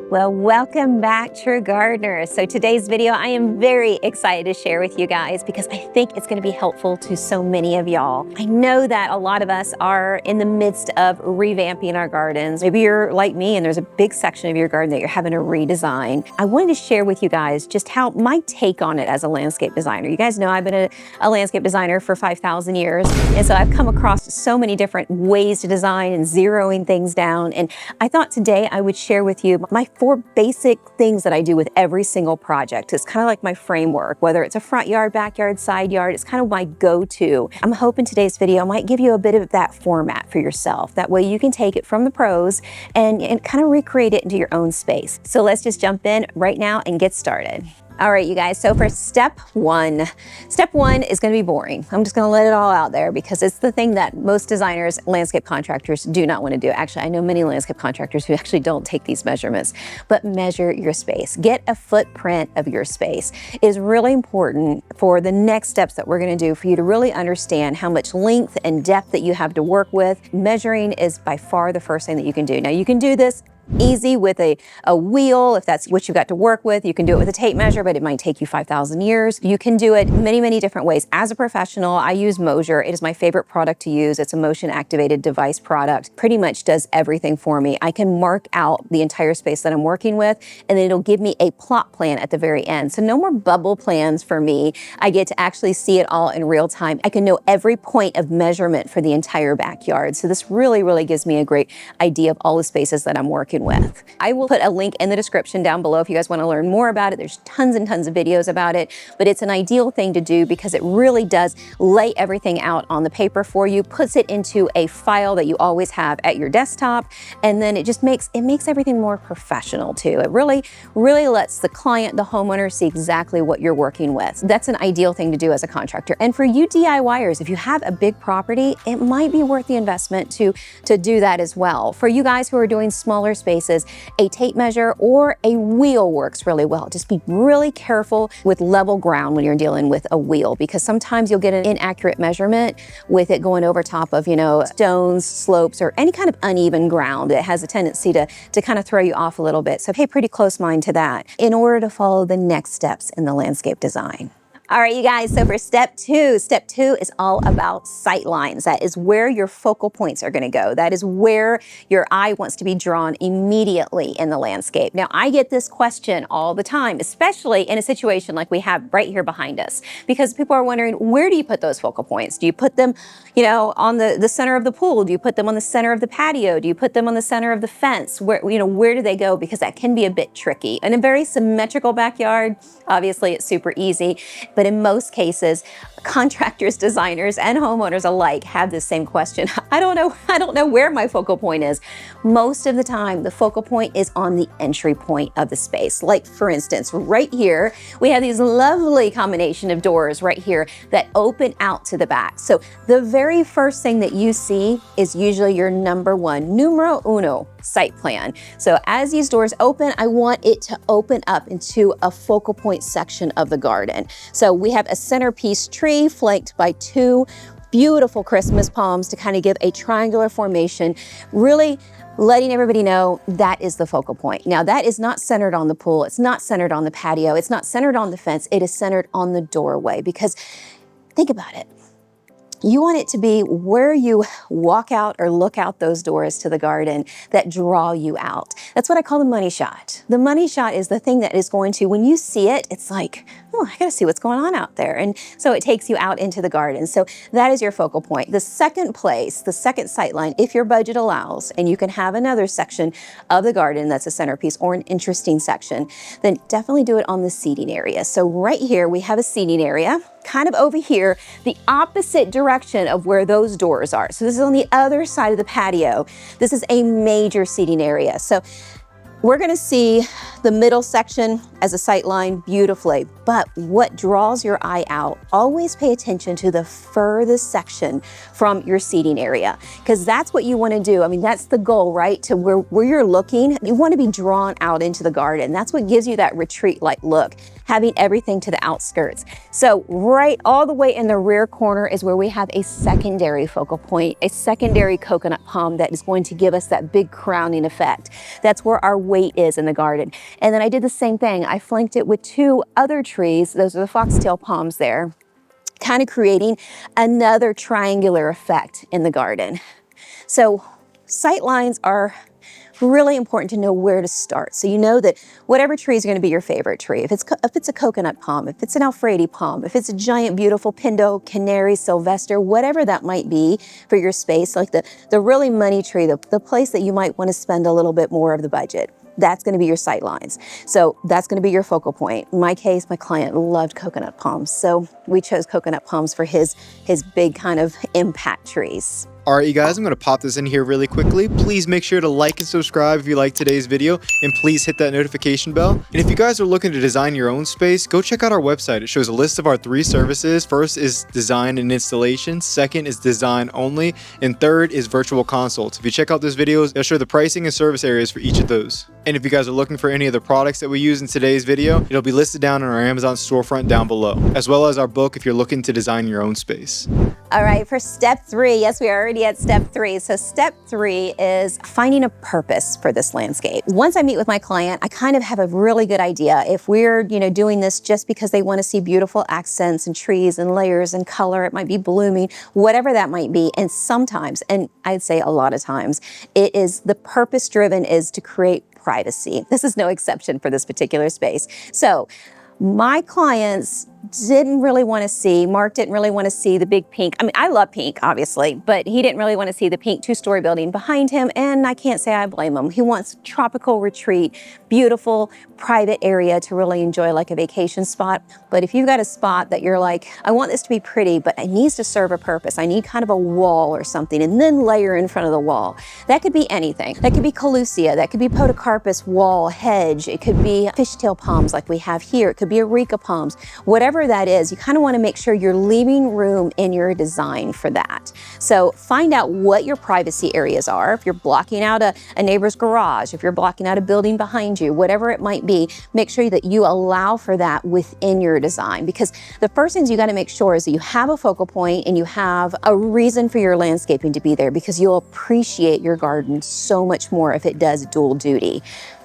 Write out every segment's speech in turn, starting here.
Well, welcome back, true gardeners. So today's video, I am very excited to share with you guys because I think it's going to be helpful to so many of y'all. I know that a lot of us are in the midst of revamping our gardens. Maybe you're like me and there's a big section of your garden that you're having to redesign. I wanted to share with you guys just how my take on it as a landscape designer. You guys know I've been a landscape designer for 5,000 years. And so I've come across so many different ways to design and zeroing things down. And I thought today I would share with you my 4 basic things that I do with every single project. It's kind of like my framework, whether it's a front yard, backyard, side yard, it's kind of my go-to. I'm hoping today's video might give you a bit of that format for yourself. That way you can take it from the pros and kind of recreate it into your own space. So let's just jump in right now and get started. All right, you guys, so for step one is gonna be boring. I'm just gonna let it all out there because it's the thing that most designers, landscape contractors do not wanna do. Actually, I know many landscape contractors who actually don't take these measurements, but measure your space. Get a footprint of your space. It is really important for the next steps that we're gonna do for you to really understand how much length and depth that you have to work with. Measuring is by far the first thing that you can do. Now, you can do this easy with a wheel, if that's what you've got to work with. You can do it with a tape measure, but it might take you 5,000 years. You can do it many different ways. As a professional, I use MOASURE. It is my favorite product to use. It's a motion activated device product. Pretty much does everything for me. I can mark out the entire space that I'm working with, and then it'll give me a plot plan at the very end. So no more bubble plans for me. I get to actually see it all in real time. I can know every point of measurement for the entire backyard. So this really gives me a great idea of all the spaces that I'm working with. I will put a link in the description down below if you guys want to learn more about it. There's tons and tons of videos about it, but it's an ideal thing to do because it really does lay everything out on the paper for you, puts it into a file that you always have at your desktop, and then it makes everything more professional too. It really lets the client, the homeowner, see exactly what you're working with. That's an ideal thing to do as a contractor. And for you DIYers, if you have a big property, it might be worth the investment to do that as well. For you guys who are doing smaller spaces, a tape measure or a wheel works really well. Just be really careful with level ground when you're dealing with a wheel, because sometimes you'll get an inaccurate measurement with it going over top of, stones, slopes, or any kind of uneven ground. It has a tendency to kind of throw you off a little bit. So pay pretty close mind to that in order to follow the next steps in the landscape design. All right, you guys, so for step two is all about sight lines. That is where your focal points are gonna go. That is where your eye wants to be drawn immediately in the landscape. Now, I get this question all the time, especially in a situation like we have right here behind us, because people are wondering, where do you put those focal points? Do you put them, on the center of the pool? Do you put them on the center of the patio? Do you put them on the center of the fence? Where do they go? Because that can be a bit tricky. In a very symmetrical backyard, obviously it's super easy. But in most cases, contractors, designers, and homeowners alike have this same question. I don't know where my focal point is. Most of the time, the focal point is on the entry point of the space. Like for instance, right here, we have these lovely combination of doors right here that open out to the back. So the very first thing that you see is usually your numero uno site plan. So as these doors open, I want it to open up into a focal point section of the garden. So we have a centerpiece tree flanked by 2 beautiful Christmas palms to kind of give a triangular formation, really letting everybody know that is the focal point. Now, that is not centered on the pool. It's not centered on the patio. It's not centered on the fence. It is centered on the doorway, because think about it. You want it to be where you walk out or look out those doors to the garden that draw you out. That's what I call the money shot. The money shot is the thing that is going to, when you see it, it's like, oh, I gotta see what's going on out there. And so it takes you out into the garden. So that is your focal point. The second place, the second sight line, if your budget allows, and you can have another section of the garden that's a centerpiece or an interesting section, then definitely do it on the seating area. So right here, we have a seating area, kind of over here, the opposite direction of where those doors are. So this is on the other side of the patio. This is a major seating area. So we're gonna see the middle section as a sight line beautifully, but what draws your eye out, always pay attention to the furthest section from your seating area, because that's what you wanna do. I mean, that's the goal, right? To where you're looking, you wanna be drawn out into the garden. That's what gives you that retreat-like look. having everything to the outskirts. So right all the way in the rear corner is where we have a secondary focal point, a secondary coconut palm that is going to give us that big crowning effect. That's where our weight is in the garden. And then I did the same thing. I flanked it with 2 other trees. Those are the foxtail palms there, kind of creating another triangular effect in the garden. So sight lines are really important to know where to start. So you know that whatever tree is going to be your favorite tree, if it's a coconut palm, if it's an Alfredi palm, if it's a giant, beautiful Pindo, Canary, Sylvester, whatever that might be for your space, like the really money tree, the place that you might want to spend a little bit more of the budget, that's going to be your sight lines. So that's going to be your focal point. In my case, my client loved coconut palms, so we chose coconut palms for his big kind of impact trees. All right, you guys, I'm going to pop this in here really quickly. Please make sure to like and subscribe if you like today's video, and please hit that notification bell. And if you guys are looking to design your own space, go check out our website. It shows a list of our 3 services. First is design and installation. Second is design only. And third is virtual consults. If you check out those videos, it'll show the pricing and service areas for each of those. And if you guys are looking for any of the products that we use in today's video, it'll be listed down on our Amazon storefront down below, as well as our book if you're looking to design your own space. All right, for step 3, yes, we are already at step 3. So step 3 is finding a purpose for this landscape. Once I meet with my client, I kind of have a really good idea if we're, doing this just because they want to see beautiful accents and trees and layers and color. It might be blooming, whatever that might be. And sometimes, and I'd say a lot of times, it is the purpose driven is to create privacy. This is no exception for this particular space. So my clients didn't really want to see, Mark didn't really want to see the big pink. I mean, I love pink, obviously, but he didn't really want to see the pink 2-story building behind him, and I can't say I blame him. He wants tropical retreat, beautiful private area to really enjoy like a vacation spot. But if you've got a spot that you're like, I want this to be pretty, but it needs to serve a purpose. I need kind of a wall or something, and then layer in front of the wall. That could be anything. That could be Colusia, that could be Podocarpus wall, hedge, it could be fishtail palms like we have here, it could be Areca palms, whatever that is, you kind of want to make sure you're leaving room in your design for that. So find out what your privacy areas are. If you're blocking out a neighbor's garage, if you're blocking out a building behind you, whatever it might be, make sure that you allow for that within your design. Because the first things you got to make sure is that you have a focal point and you have a reason for your landscaping to be there, because you'll appreciate your garden so much more if it does dual duty.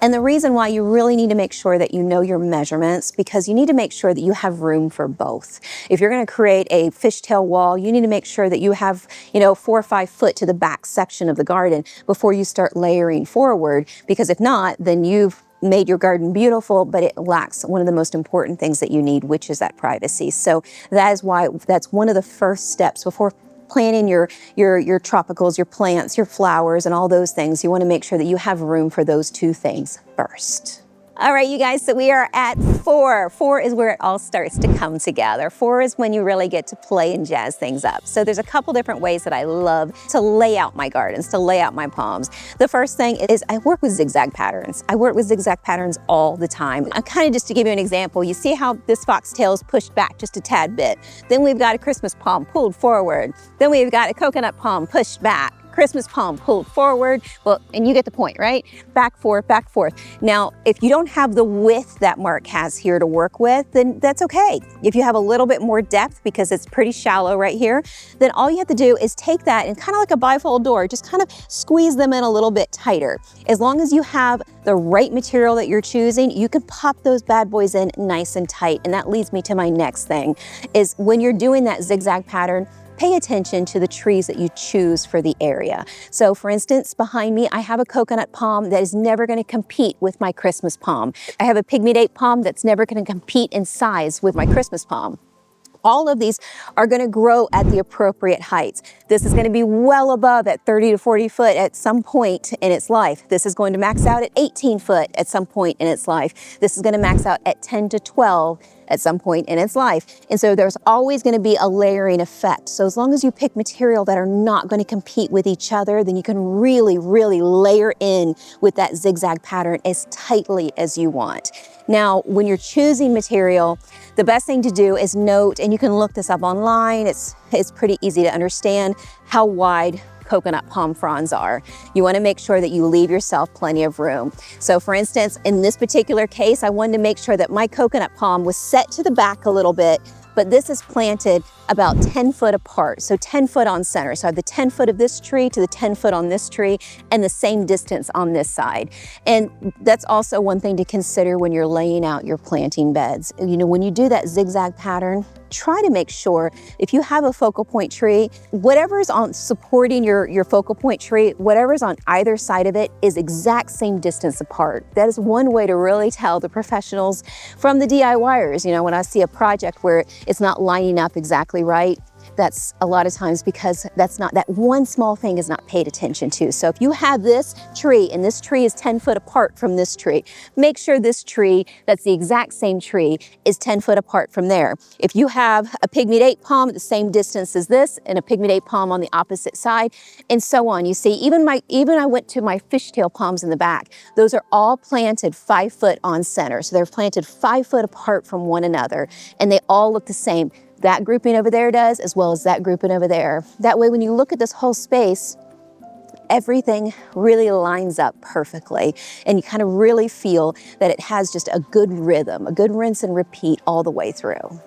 And the reason why you really need to make sure that you know your measurements, because you need to make sure that you have room for both. If you're going to create a fishtail wall, you need to make sure that you have, 4 or 5 foot to the back section of the garden before you start layering forward, because if not, then you've made your garden beautiful, but it lacks one of the most important things that you need, which is that privacy. So that is why that's one of the first steps before planting your tropicals, your plants, your flowers, and all those things. You want to make sure that you have room for those 2 things first. All right, you guys, so we are at 4. 4 is where it all starts to come together. 4 is when you really get to play and jazz things up. So there's a couple different ways that I love to lay out my gardens, to lay out my palms. The first thing is I work with zigzag patterns. I work with zigzag patterns all the time. Kind of just to give you an example, you see how this foxtail is pushed back just a tad bit. Then we've got a Christmas palm pulled forward. Then we've got a coconut palm pushed back. Christmas palm pulled forward. Well, and you get the point, right? Back, forth, back, forth. Now, if you don't have the width that Mark has here to work with, then that's okay. If you have a little bit more depth, because it's pretty shallow right here, then all you have to do is take that and kind of like a bifold door, just kind of squeeze them in a little bit tighter. As long as you have the right material that you're choosing, you can pop those bad boys in nice and tight. And that leads me to my next thing, is when you're doing that zigzag pattern, pay attention to the trees that you choose for the area. So for instance, behind me, I have a coconut palm that is never going to compete with my Christmas palm. I have a pygmy date palm that's never going to compete in size with my Christmas palm. All of these are going to grow at the appropriate heights. This is going to be well above at 30 to 40 foot at some point in its life. This is going to max out at 18 foot at some point in its life. This is going to max out at 10 to 12 at some point in its life. And so there's always going to be a layering effect. So as long as you pick material that are not going to compete with each other, then you can really, really layer in with that zigzag pattern as tightly as you want. Now, when you're choosing material, the best thing to do is note, and you can look this up online, it's pretty easy to understand, how wide coconut palm fronds are. You want to make sure that you leave yourself plenty of room. So for instance, in this particular case, I wanted to make sure that my coconut palm was set to the back a little bit, but this is planted about 10 foot apart, so 10 foot on center. So I have the 10 foot of this tree to the 10 foot on this tree and the same distance on this side. And that's also one thing to consider when you're laying out your planting beds. You know, when you do that zigzag pattern, try to make sure if you have a focal point tree, whatever's on supporting your focal point tree, whatever's on either side of it is exact same distance apart. That is one way to really tell the professionals from the DIYers. You know, when I see a project where it's not lining up exactly right, that's a lot of times because that one small thing is not paid attention to. So if you have this tree and this tree is 10 foot apart from this tree, make sure this tree, that's the exact same tree, is 10 foot apart from there. If you have a pygmy date palm at the same distance as this and a pygmy date palm on the opposite side, and so on. You see, even I went to my fishtail palms in the back. Those are all planted 5 foot on center. So they're planted 5 foot apart from one another, and they all look the same. That grouping over there does, as well as that grouping over there. That way, when you look at this whole space, everything really lines up perfectly, and you kind of really feel that it has just a good rhythm, a good rinse and repeat all the way through.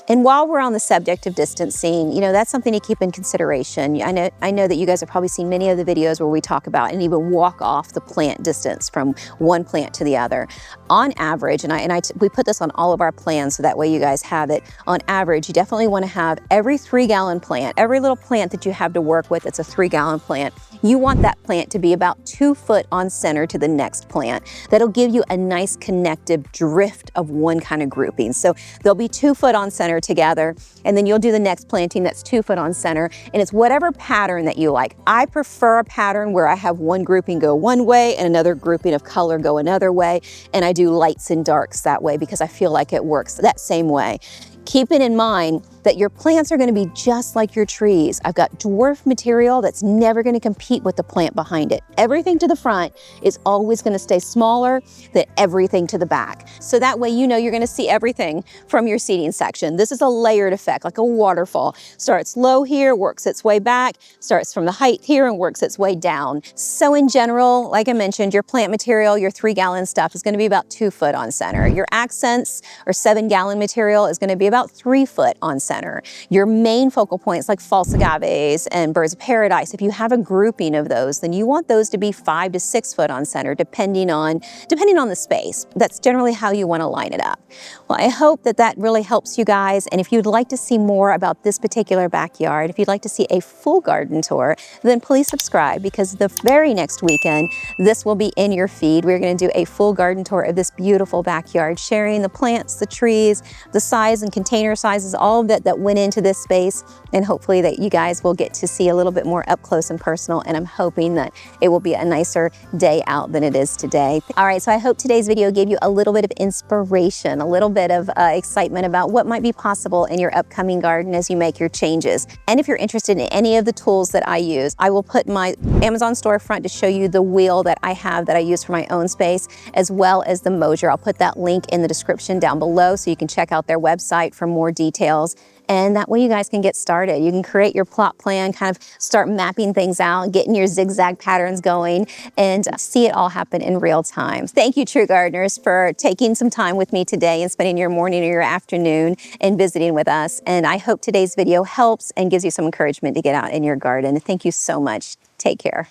And while we're on the subject of distancing, you know, that's something to keep in consideration. I know that you guys have probably seen many of the videos where we talk about and even walk off the plant distance from one plant to the other. On average, we put this on all of our plans so that way you guys have it. On average, you definitely want to have every 3-gallon plant, every little plant that you have to work with, it's a 3-gallon plant. You want that plant to be about 2 foot on center to the next plant. That'll give you a nice connective drift of one kind of grouping. So they'll be 2 foot on center together, and then you'll do the next planting that's 2 foot on center, and it's whatever pattern that you like. I prefer a pattern where I have one grouping go one way and another grouping of color go another way, and I do lights and darks that way because I feel like it works that same way. Keeping in mind that your plants are going to be just like your trees. I've got dwarf material that's never going to compete with the plant behind it. Everything to the front is always going to stay smaller than everything to the back. So that way you know you're going to see everything from your seeding section. This is a layered effect, like a waterfall. Starts low here, works its way back, starts from the height here and works its way down. So in general, like I mentioned, your plant material, your 3-gallon stuff is going to be about 2 foot on center. Your accents or 7-gallon material is going to be about 3 foot on center. Your main focal points like false agaves and birds of paradise, if you have a grouping of those, then you want those to be 5 to 6 foot on center, depending on the space. That's generally how you want to line it up. Well, I hope that really helps you guys. And if you'd like to see more about this particular backyard, if you'd like to see a full garden tour, then please subscribe, because the very next weekend, this will be in your feed. We're going to do a full garden tour of this beautiful backyard, sharing the plants, the trees, the size and container sizes, all of that went into this space, and hopefully that you guys will get to see a little bit more up close and personal, and I'm hoping that it will be a nicer day out than it is today. All right, so I hope today's video gave you a little bit of inspiration, a little bit of excitement about what might be possible in your upcoming garden as you make your changes. And if you're interested in any of the tools that I use, I will put my Amazon storefront to show you the wheel that I have that I use for my own space, as well as the MOASURE. I'll put that link in the description down below so you can check out their website for more details. And that way you guys can get started. You can create your plot plan, kind of start mapping things out, getting your zigzag patterns going, and see it all happen in real time. Thank you, True Gardeners, for taking some time with me today and spending your morning or your afternoon and visiting with us. And I hope today's video helps and gives you some encouragement to get out in your garden. Thank you so much. Take care.